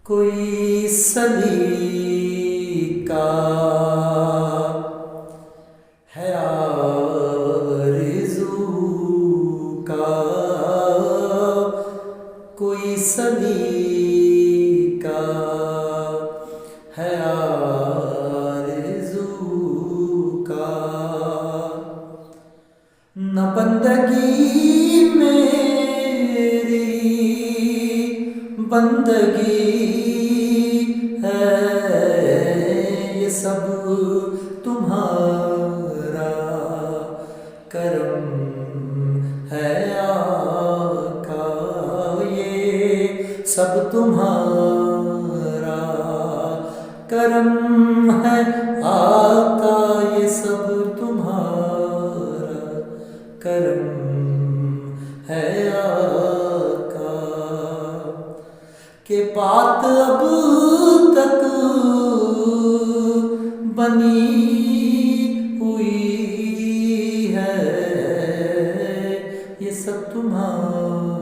کوئی سلیقہ ہے آرزو کا، کوئی سلیقہ ہے آرزو کا، نہ بندگی میری بندگی ہے، یہ سب تمہارا کرم ہے آقا، یہ سب تمہارا کرم ہے آقا، یہ سب تمہارا کرم ہے آقا، کہ بات اب تک بنی ہوئی ہے، یہ سب تمہارا